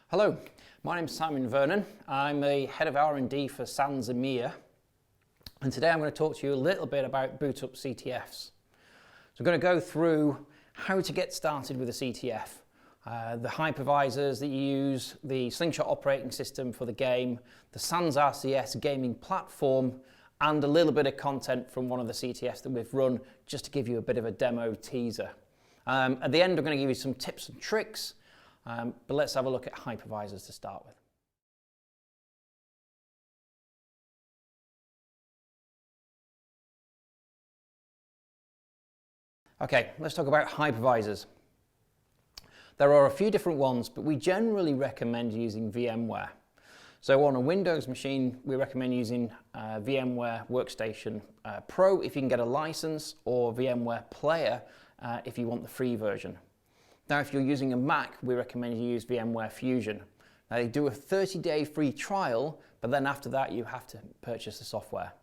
Hello, my name's Simon Vernon. I'm the head of R&D for SANS EMEA, and today I'm going to talk to you a little bit about boot up CTFs. So I'm going to go through how to get started with a CTF, the hypervisors that you use, the Slingshot operating system for the game, the SANS RCS gaming platform, and a little bit of content from one of the CTFs that we've run just to give you a bit of a demo teaser. At the end I'm going to give you some tips and tricks. But let's have a look at hypervisors to start with. Okay, let's talk about hypervisors. There are a few different ones, but we generally recommend using VMware. So on a Windows machine, we recommend using VMware Workstation Pro if you can get a license, or VMware Player if you want the free version. Now, if you're using a Mac, we recommend you use VMware Fusion. Now, they do a 30-day free trial, but then after that, you have to purchase the software.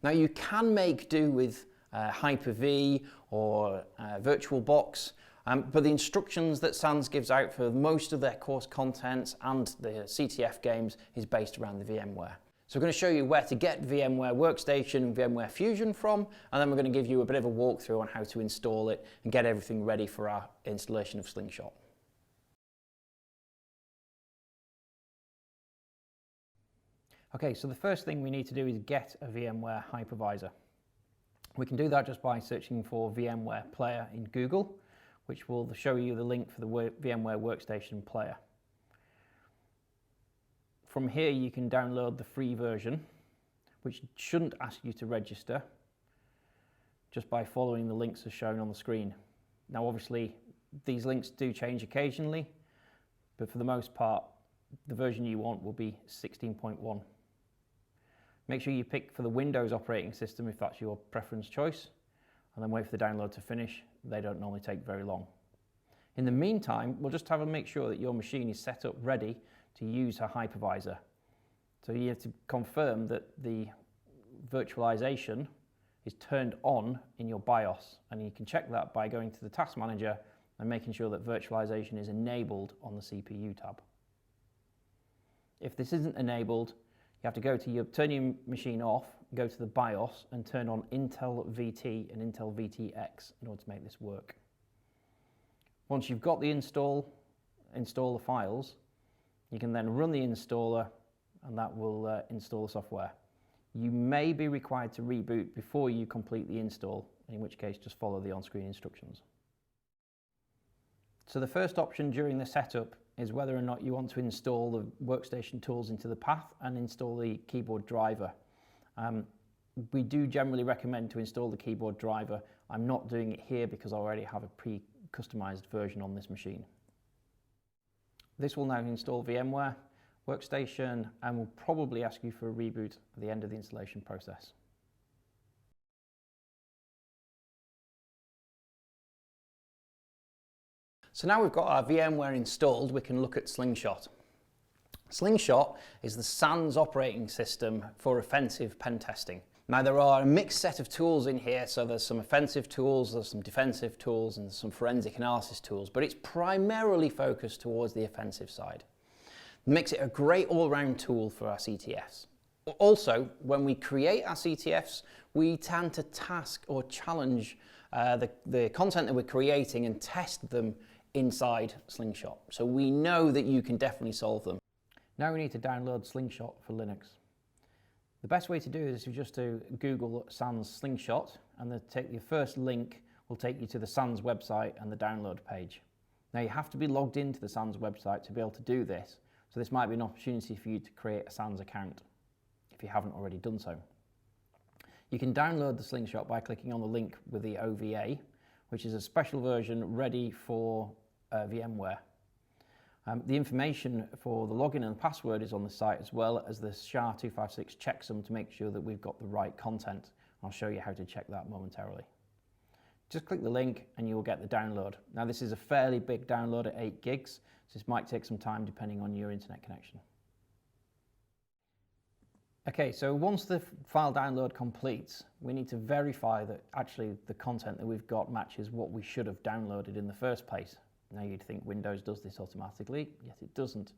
Now, you can make do with Hyper-V or VirtualBox, but the instructions that SANS gives out for most of their course contents and the CTF games is based around the VMware. So we're going to show you where to get VMware Workstation and VMware Fusion from, and then we're going to give you a bit of a walkthrough on how to install it and get everything ready for our installation of Slingshot. Okay, so the first thing we need to do is get a VMware hypervisor. We can do that just by searching for VMware Player in Google, which will show you the link for the VMware Workstation Player. From here you can download the free version, which shouldn't ask you to register, just by following the links as shown on the screen. Now obviously these links do change occasionally, but for the most part the version you want will be 16.1. Make sure you pick for the Windows operating system if that's your preference choice, and then wait for the download to finish. They don't normally take very long. In the meantime, we'll just have to make sure that your machine is set up ready to use a hypervisor. So you have to confirm that the virtualization is turned on in your BIOS, and you can check that by going to the task manager and making sure that virtualization is enabled on the CPU tab. If this isn't enabled, you have to go to turn your machine off, go to the BIOS and turn on Intel VT and Intel VTX in order to make this work. Once you've got the install the files, you can then run the installer and that will install the software. You may be required to reboot before you complete the install, in which case just follow the on-screen instructions. So the first option during the setup is whether or not you want to install the workstation tools into the path and install the keyboard driver. We do generally recommend to install the keyboard driver. I'm not doing it here because I already have a pre-customized version on this machine. This will now install VMware Workstation and will probably ask you for a reboot at the end of the installation process. So now we've got our VMware installed, we can look at Slingshot. Slingshot is the SANS operating system for offensive pen testing. Now there are a mixed set of tools in here, so there's some offensive tools, there's some defensive tools and some forensic analysis tools, but it's primarily focused towards the offensive side. It makes it a great all-round tool for our CTFs. Also, when we create our CTFs, we tend to task or challenge the content that we're creating and test them inside Slingshot. So we know that you can definitely solve them. Now we need to download Slingshot for Linux. The best way to do this is just to Google SANS Slingshot, and your first link will take you to the SANS website and the download page. Now you have to be logged into the SANS website to be able to do this, so this might be an opportunity for you to create a SANS account if you haven't already done so. You can download the Slingshot by clicking on the link with the OVA, which is a special version ready for VMware. The information for the login and password is on the site, as well as the SHA-256 checksum to make sure that we've got the right content. I'll show you how to check that momentarily. Just click the link and you will get the download. Now this is a fairly big download at 8 gigs, so this might take some time depending on your internet connection. Okay, so once the file download completes, we need to verify that actually the content that we've got matches what we should have downloaded in the first place. Now you'd think Windows does this automatically, yet it doesn't.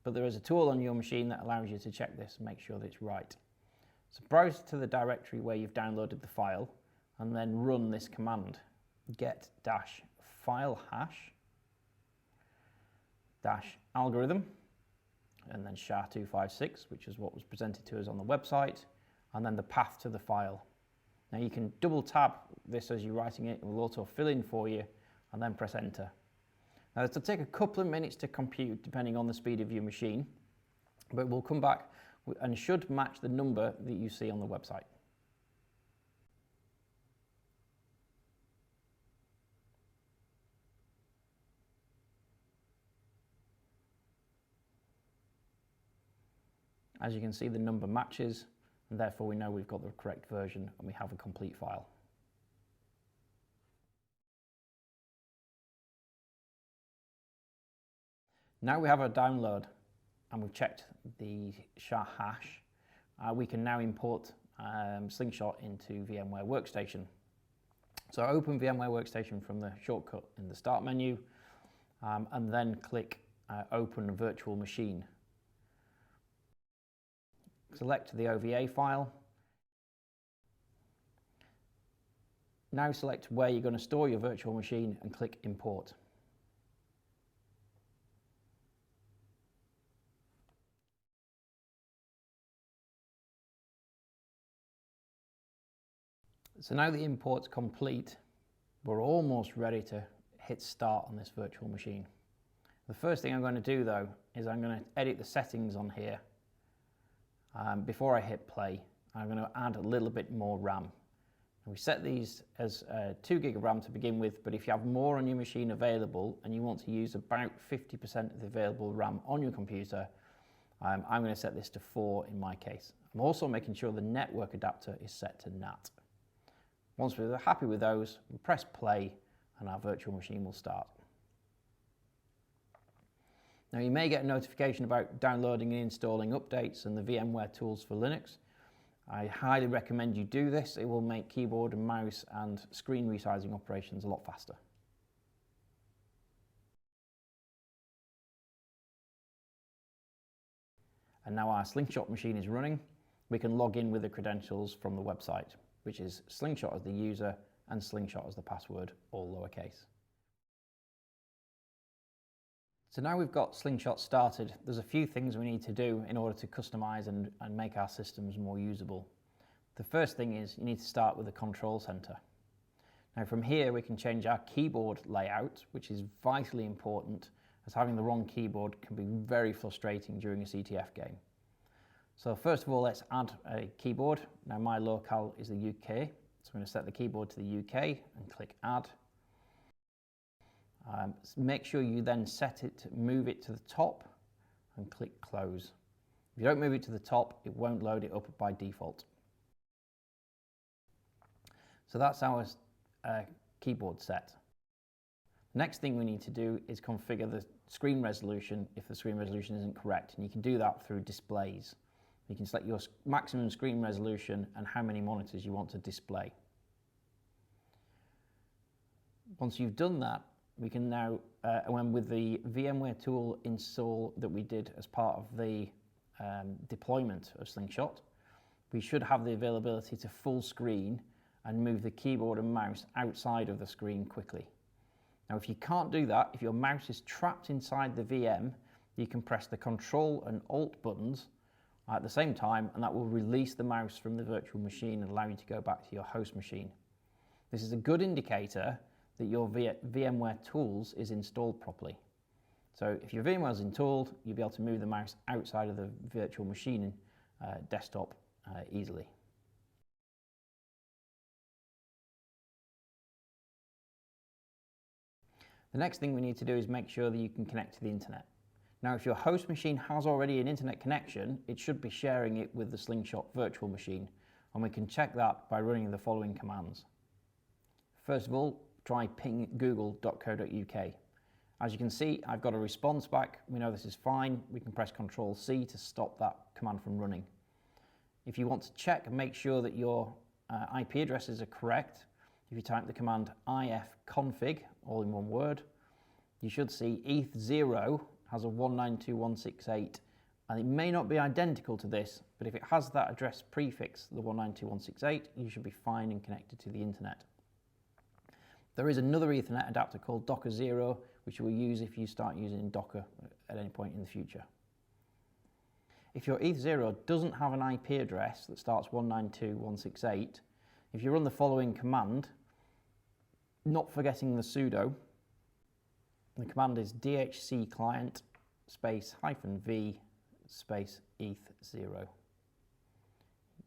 but there is a tool on your machine that allows you to check this and make sure that it's right. So browse to the directory where you've downloaded the file and then run this command, get-file hash-algorithm, and then SHA-256, which is what was presented to us on the website, and then the path to the file. Now you can double tap this as you're writing it, it will auto fill in for you, and then press enter. Now this will take a couple of minutes to compute depending on the speed of your machine, but we'll come back and should match the number that you see on the website. As you can see, the number matches, and therefore we know we've got the correct version and we have a complete file. Now we have our download and we've checked the SHA hash, we can now import Slingshot into VMware Workstation. So open VMware Workstation from the shortcut in the Start menu, and then click Open Virtual Machine. Select the OVA file. Now select where you're going to store your virtual machine and click Import. So now the import's complete, we're almost ready to hit start on this virtual machine. The first thing I'm going to do though is I'm going to edit the settings on here. Before I hit play, I'm going to add a little bit more RAM. And we set these as 2 gig of RAM to begin with, but if you have more on your machine available and you want to use about 50% of the available RAM on your computer, I'm going to set this to 4 in my case. I'm also making sure the network adapter is set to NAT. Once we're happy with those, we press play and our virtual machine will start. Now you may get a notification about downloading and installing updates and the VMware tools for Linux. I highly recommend you do this. It will make keyboard and mouse and screen resizing operations a lot faster. And now our Slingshot machine is running. We can log in with the credentials from the website, which is Slingshot as the user and Slingshot as the password, all lowercase. So now we've got Slingshot started, there's a few things we need to do in order to customize and make our systems more usable. The first thing is you need to start with the control center. Now from here we can change our keyboard layout, which is vitally important, as having the wrong keyboard can be very frustrating during a CTF game. So first of all, let's add a keyboard. Now my locale is the UK, so I'm going to set the keyboard to the UK and click add. Make sure you then move it to the top and click close. If you don't move it to the top, it won't load it up by default. So that's our keyboard set. Next thing we need to do is configure the screen resolution if the screen resolution isn't correct, and you can do that through displays. You can select your maximum screen resolution and how many monitors you want to display. Once you've done that, we can now, with the VMware tool install that we did as part of the deployment of Slingshot, we should have the availability to full screen and move the keyboard and mouse outside of the screen quickly. Now if you can't do that, if your mouse is trapped inside the VM, you can press the Control and Alt buttons at the same time, and that will release the mouse from the virtual machine and allow you to go back to your host machine. This is a good indicator that your VMware tools is installed properly. So if your VMware is installed, you'll be able to move the mouse outside of the virtual machine desktop easily. The next thing we need to do is make sure that you can connect to the internet. Now if your host machine has already an internet connection, it should be sharing it with the Slingshot virtual machine, and we can check that by running the following commands. First of all, try ping google.co.uk. As you can see, I've got a response back. We know this is fine. We can press Ctrl+C to stop that command from running. If you want to check and make sure that your IP addresses are correct, if you type the command ifconfig, all in one word, you should see ETH0 has a 192.168, and it may not be identical to this, but if it has that address prefix, the 192.168, you should be fine and connected to the internet. There is another Ethernet adapter called Docker 0, which you will use if you start using Docker at any point in the future. If your ETH0 doesn't have an IP address that starts 192.168, if you run the following command, not forgetting the sudo, the command is dhc client space -v space ETH0.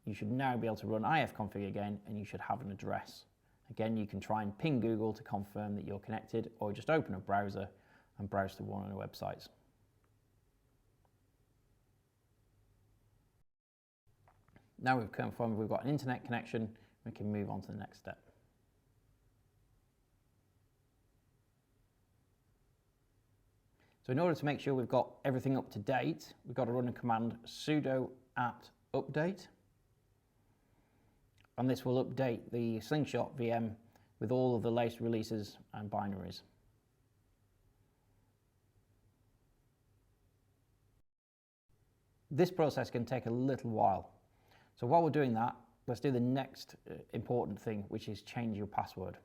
You should now be able to run ifconfig again, and you should have an address. Again, you can try and ping Google to confirm that you're connected, or just open a browser and browse to one of the websites. Now we've confirmed we've got an internet connection, we can move on to the next step. So in order to make sure we've got everything up to date, we've got to run a command sudo apt update. And this will update the Slingshot VM with all of the latest releases and binaries. This process can take a little while. So while we're doing that, let's do the next important thing, which is change your password.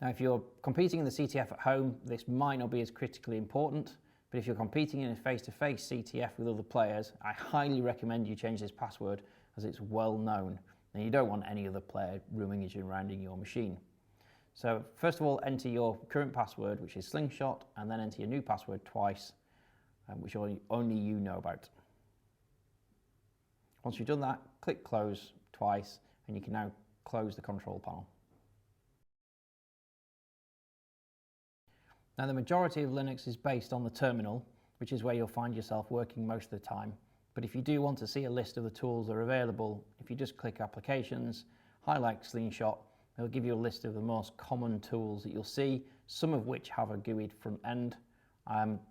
Now, if you're competing in the CTF at home, this might not be as critically important, but if you're competing in a face-to-face CTF with other players, I highly recommend you change this password, as it's well known, and you don't want any other player rummaging around in your machine. So first of all, enter your current password, which is Slingshot, and then enter your new password twice, which only you know about. Once you've done that, click close twice, and you can now close the control panel. Now, the majority of Linux is based on the terminal, which is where you'll find yourself working most of the time. But if you do want to see a list of the tools that are available, if you just click Applications, highlight Slingshot, it'll give you a list of the most common tools that you'll see, some of which have a GUID front end,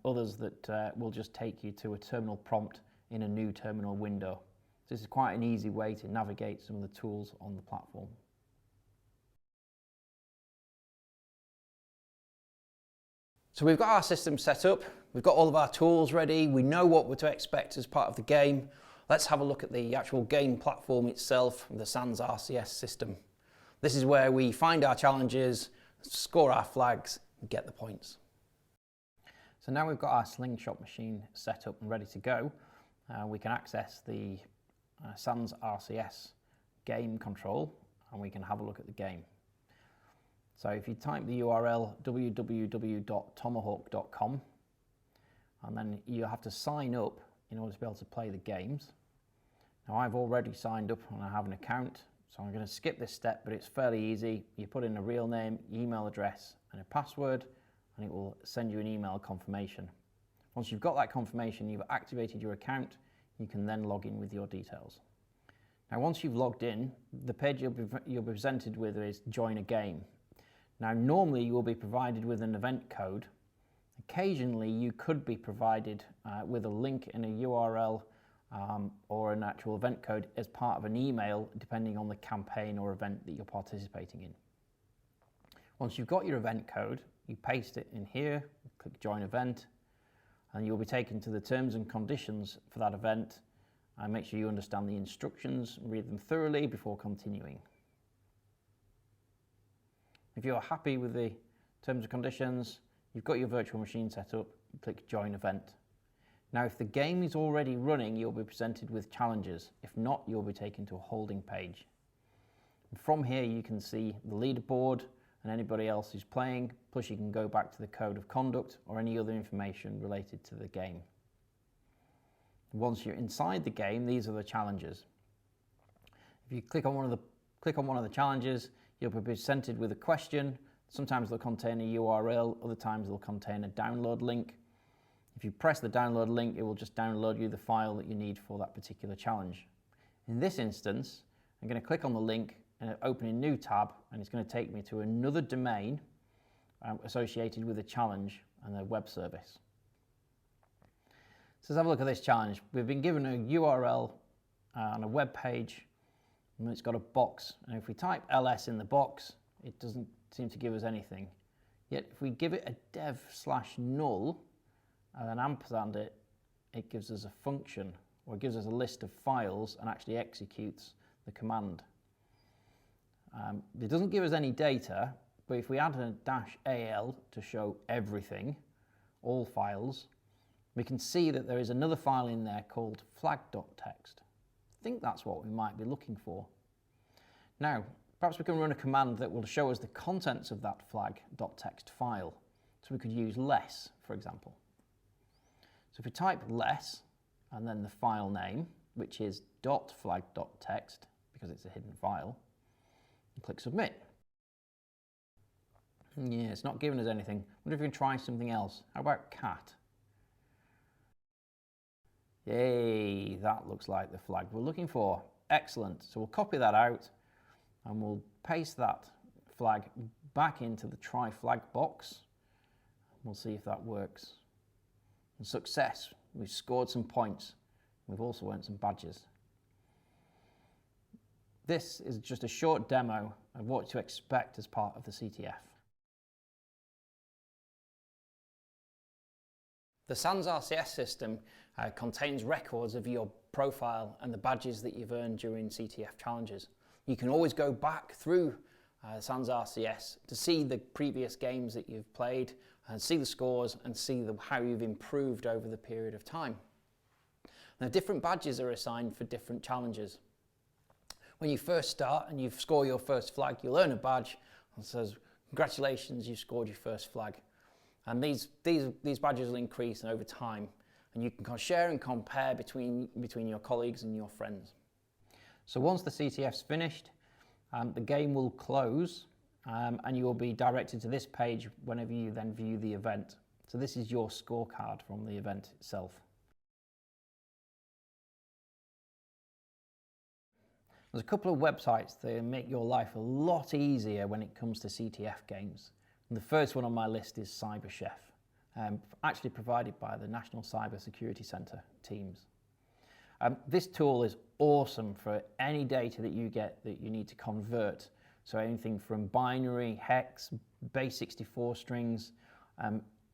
others that will just take you to a terminal prompt in a new terminal window. So this is quite an easy way to navigate some of the tools on the platform. So we've got our system set up, we've got all of our tools ready, we know what we're to expect as part of the game. Let's have a look at the actual game platform itself, the SANS RCS system. This is where we find our challenges, score our flags, and get the points. So now we've got our Slingshot machine set up and ready to go, we can access the SANS RCS game control, and we can have a look at the game. So if you type the URL www.tomahawk.com, and then you have to sign up in order to be able to play the games. Now, I've already signed up and I have an account, so I'm going to skip this step, but it's fairly easy. You put in a real name, email address, and a password, and it will send you an email confirmation. Once you've got that confirmation, you've activated your account, you can then log in with your details. Now, once you've logged in, the page you'll be presented with is Join a Game. Now, normally you will be provided with an event code. Occasionally you could be provided with a link in a URL or an actual event code as part of an email, depending on the campaign or event that you're participating in. Once you've got your event code, you paste it in here, click Join Event, and you'll be taken to the terms and conditions for that event. And make sure you understand the instructions, read them thoroughly before continuing. If you're happy with the terms and conditions, you've got your virtual machine set up, click Join Event. Now, if the game is already running, you'll be presented with challenges. If not, you'll be taken to a holding page. And from here, you can see the leaderboard and anybody else who's playing, plus you can go back to the code of conduct or any other information related to the game. Once you're inside the game, these are the challenges. If you click on one of the challenges, you'll be presented with a question. Sometimes they'll contain a URL, other times they'll contain a download link. If you press the download link, it will just download you the file that you need for that particular challenge. In this instance, I'm going to click on the link and open a new tab, and it's going to take me to another domain associated with the challenge and the web service. So let's have a look at this challenge. We've been given a URL on a web page, and it's got a box, and if we type ls in the box, it doesn't seem to give us anything. Yet if we give it a dev/null, and then ampersand it, it gives us a function, or it gives us a list of files and actually executes the command. It doesn't give us any data, but if we add a -al to show everything, all files, we can see that there is another file in there called flag.txt. I think that's what we might be looking for. Now, perhaps we can run a command that will show us the contents of that flag.txt file. So we could use less, for example. So if we type less and then the file name, which is .flag.txt, because it's a hidden file, and click submit. Yeah, it's not giving us anything. I wonder if we can try something else. How about cat? Yay, that looks like the flag we're looking for. Excellent. So we'll copy that out and we'll paste that flag back into the try flag box. We'll see if that works. And success. We've scored some points. We've also earned some badges. This is just a short demo of what to expect as part of the CTF. The SANS RCS system contains records of your profile and the badges that you've earned during CTF challenges. You can always go back through SANS RCS to see the previous games that you've played and see the scores and see how you've improved over the period of time. Now, different badges are assigned for different challenges. When you first start and you score your first flag, you'll earn a badge that says, congratulations, you've scored your first flag. And these badges will increase over time, and you can share and compare between your colleagues and your friends. So once the CTF's finished, the game will close, and you will be directed to this page whenever you then view the event. So this is your scorecard from the event itself. There's a couple of websites that make your life a lot easier when it comes to CTF games. And the first one on my list is CyberChef, actually provided by the National Cyber Security Centre teams. This tool is awesome for any data that you get that you need to convert. So anything from binary, hex, base 64 strings,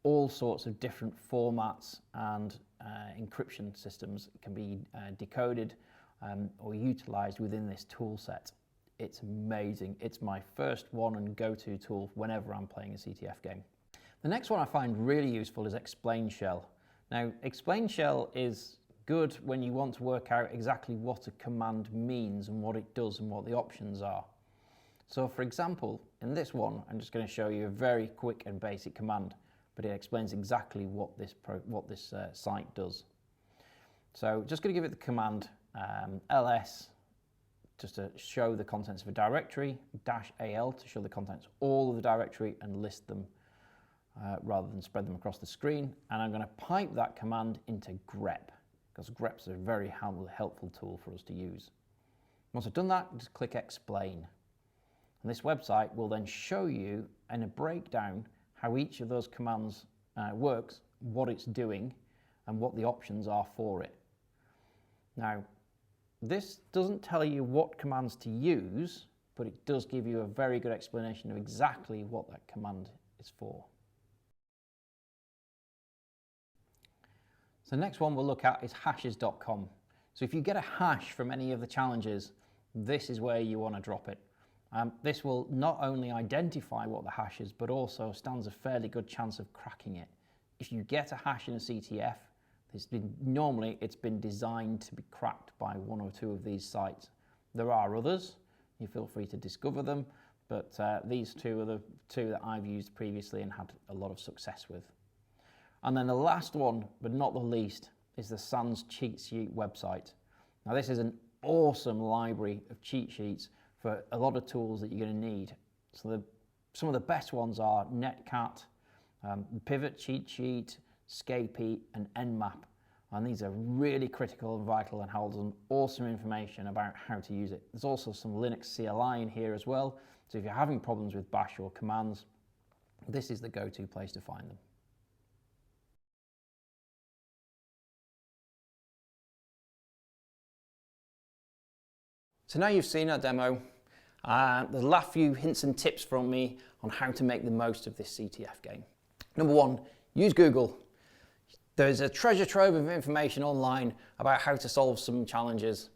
all sorts of different formats and encryption systems can be decoded or utilised within this tool set. It's amazing. It's my first one and go-to tool whenever I'm playing a CTF game. The next one I find really useful is Explain Shell. Now, Explain Shell is good when you want to work out exactly what a command means and what it does and what the options are. So for example, in this one, I'm just going to show you a very quick and basic command, but it explains exactly what this site does. So just going to give it the command ls, just to show the contents of a directory, -al to show the contents of all of the directory and list them rather than spread them across the screen. And I'm going to pipe that command into grep, because grep's a very helpful tool for us to use. Once I've done that, just click explain. And this website will then show you in a breakdown how each of those commands works, what it's doing, and what the options are for it. Now, this doesn't tell you what commands to use, but it does give you a very good explanation of exactly what that command is for. So the next one we'll look at is hashes.com. So if you get a hash from any of the challenges, this is where you want to drop it. This will not only identify what the hash is, but also stands a fairly good chance of cracking it. If you get a hash in a CTF, normally it's been designed to be cracked by one or two of these sites. There are others, you feel free to discover them, but these two are the two that I've used previously and had a lot of success with. And then the last one, but not the least, is the SANS cheat sheet website. Now this is an awesome library of cheat sheets for a lot of tools that you're going to need. So some of the best ones are Netcat, Pivot cheat sheet, Scapy and Nmap, and these are really critical and vital and hold some awesome information about how to use it. There's also some Linux CLI in here as well, so if you're having problems with bash or commands, this is the go-to place to find them. So now you've seen our demo, there's a last few hints and tips from me on how to make the most of this CTF game. Number one, use Google. There's a treasure trove of information online about how to solve some challenges.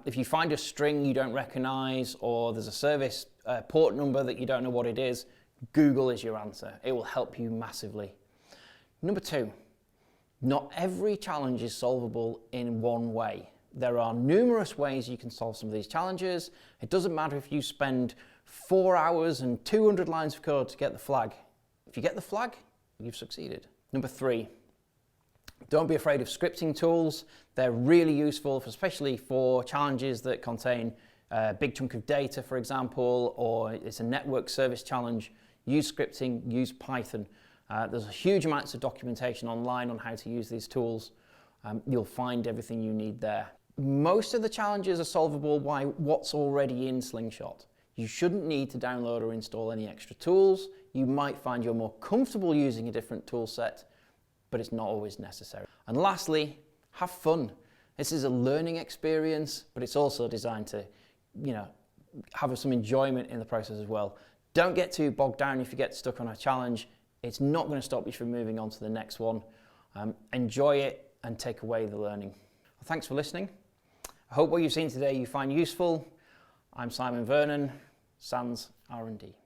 If you find a string you don't recognize, or there's a service port number that you don't know what it is, Google is your answer. It will help you massively. Number 2, not every challenge is solvable in one way. There are numerous ways you can solve some of these challenges. It doesn't matter if you spend 4 hours and 200 lines of code to get the flag. If you get the flag, you've succeeded. Number 3, don't be afraid of scripting tools. They're really useful, especially for challenges that contain a big chunk of data, for example, or it's a network service challenge. Use scripting, use Python. There's huge amounts of documentation online on how to use these tools. You'll find everything you need there. Most of the challenges are solvable by what's already in Slingshot. You shouldn't need to download or install any extra tools. You might find you're more comfortable using a different tool set, but it's not always necessary. And lastly, have fun. This is a learning experience, but it's also designed to, have some enjoyment in the process as well. Don't get too bogged down if you get stuck on a challenge. It's not going to stop you from moving on to the next one. Enjoy it and take away the learning. Well, thanks for listening. I hope what you've seen today you find useful. I'm Simon Vernon, SANS R&D.